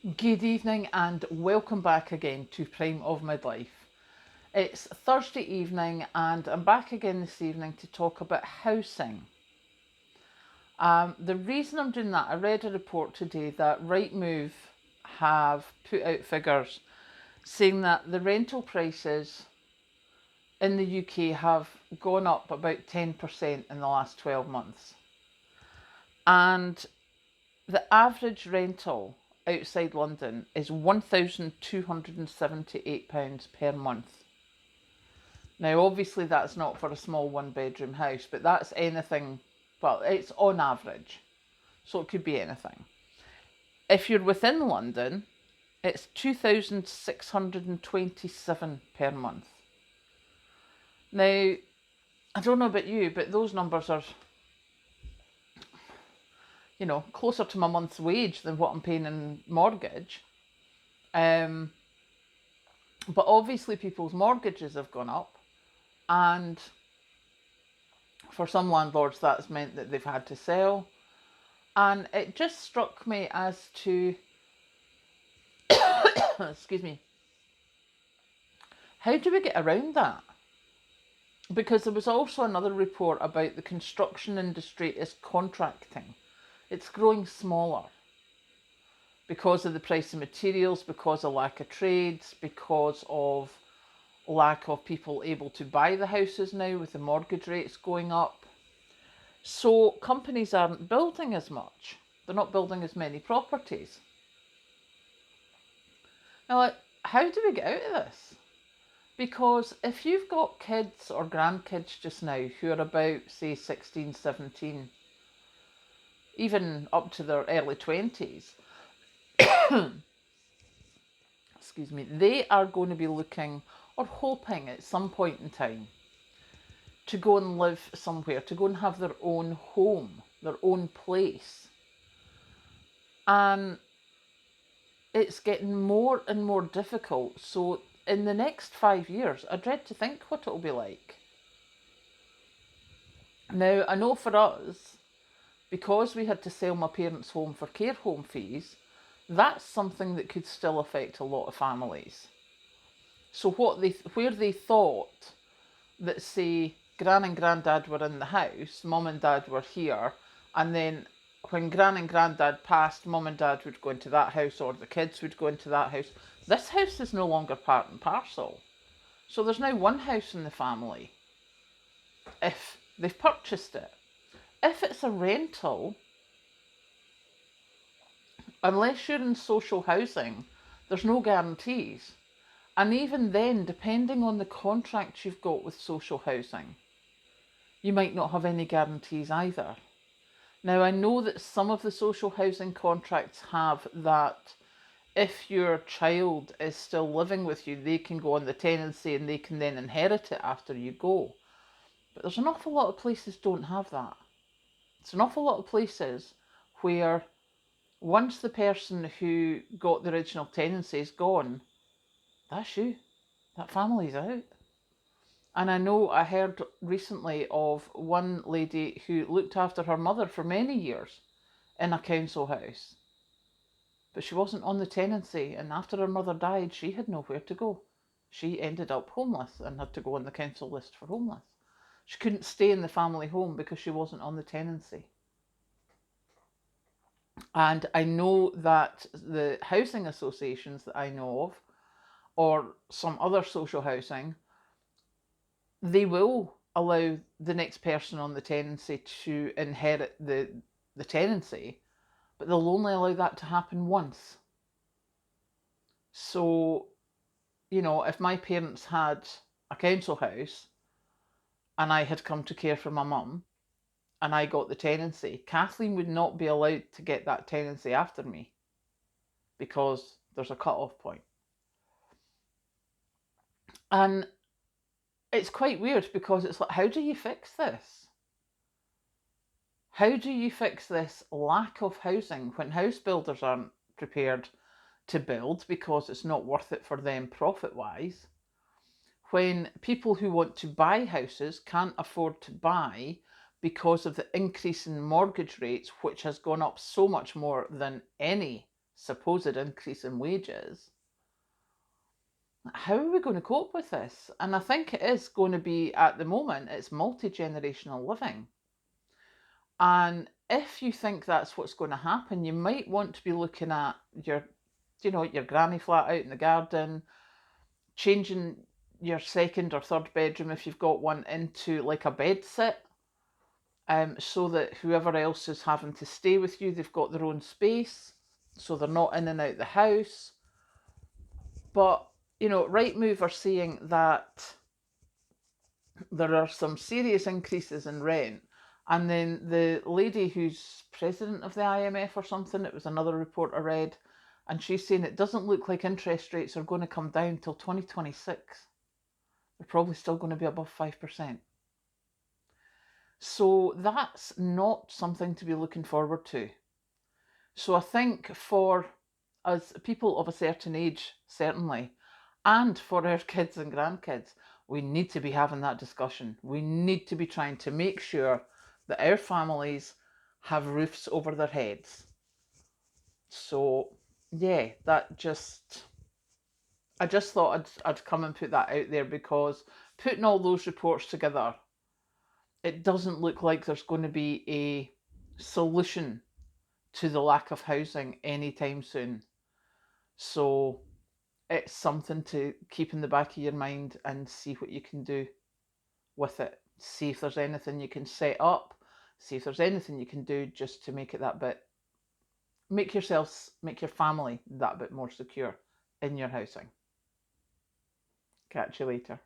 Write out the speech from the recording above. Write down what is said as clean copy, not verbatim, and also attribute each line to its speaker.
Speaker 1: Good evening and welcome back again to Prime of Midlife. It's Thursday evening and I'm back again this evening to talk about housing. The reason I'm doing that, I read a report today that Rightmove have put out figures saying that the rental prices in the UK have gone up about 10% in the last 12 months. And the average rental outside London is £1,278 per month. Now, obviously, that's not for a small one-bedroom house, but that's anything, well, it's on average, so it could be anything. If you're within London, it's £2,627 per month. Now, I don't know about you, but those numbers are, closer to my month's wage than what I'm paying in mortgage. But obviously people's mortgages have gone up, and for some landlords that's meant that they've had to sell. And it just struck me as to, excuse me, how do we get around that? Because there was also another report about the construction industry is contracting. It's growing smaller because of the price of materials, because of lack of trades, because of lack of people able to buy the houses now with the mortgage rates going up. So companies aren't building as much. They're not building as many properties. Now, how do we get out of this? Because if you've got kids or grandkids just now who are about, say, 16, 17, even up to their early 20s, excuse me, they are going to be looking or hoping at some point in time to go and live somewhere, to go and have their own home, their own place. And it's getting more and more difficult. So in the next 5 years, I dread to think what it'll be like. Now, I know for us, because we had to sell my parents' home for care home fees, that's something that could still affect a lot of families. So where they thought that, say, Gran and Grandad were in the house, Mum and Dad were here, and then when Gran and Grandad passed, Mum and Dad would go into that house or the kids would go into that house. This house is no longer part and parcel. So there's now one house in the family if they've purchased it. If it's a rental, unless you're in social housing, there's no guarantees. And even then, depending on the contract you've got with social housing, you might not have any guarantees either. Now, I know that some of the social housing contracts have that if your child is still living with you, they can go on the tenancy and they can then inherit it after you go. But there's an awful lot of places don't have that. It's an awful lot of places where once the person who got the original tenancy is gone, that's you. That family's out. And I know I heard recently of one lady who looked after her mother for many years in a council house. But she wasn't on the tenancy, and after her mother died, she had nowhere to go. She ended up homeless and had to go on the council list for homeless. She couldn't stay in the family home because she wasn't on the tenancy. And I know that the housing associations that I know of, or some other social housing, they will allow the next person on the tenancy to inherit the tenancy, but they'll only allow that to happen once. So, if my parents had a council house and I had come to care for my mum and I got the tenancy, Kathleen would not be allowed to get that tenancy after me because there's a cut-off point. And it's quite weird because it's like, how do you fix this? How do you fix this lack of housing when house builders aren't prepared to build because it's not worth it for them profit-wise? When people who want to buy houses can't afford to buy because of the increase in mortgage rates, which has gone up so much more than any supposed increase in wages, how are we going to cope with this? And I think it is going to be, at the moment, it's multi-generational living. And if you think that's what's going to happen, you might want to be looking at your granny flat out in the garden, changing your second or third bedroom, if you've got one, into like a bed sit, so that whoever else is having to stay with you, they've got their own space, so they're not in and out the house. But, Rightmove are saying that there are some serious increases in rent. And then the lady who's president of the IMF or something, it was another report I read, and she's saying it doesn't look like interest rates are going to come down till 2026. They're probably still going to be above 5%. So that's not something to be looking forward to. So I think for us people of a certain age, certainly, and for our kids and grandkids, we need to be having that discussion. We need to be trying to make sure that our families have roofs over their heads. So, yeah, I just thought I'd come and put that out there, because putting all those reports together, it doesn't look like there's going to be a solution to the lack of housing anytime soon. So it's something to keep in the back of your mind and see what you can do with it. See if there's anything you can set up. See if there's anything you can do just to make it that bit, make your family that bit more secure in your housing. Catch you later.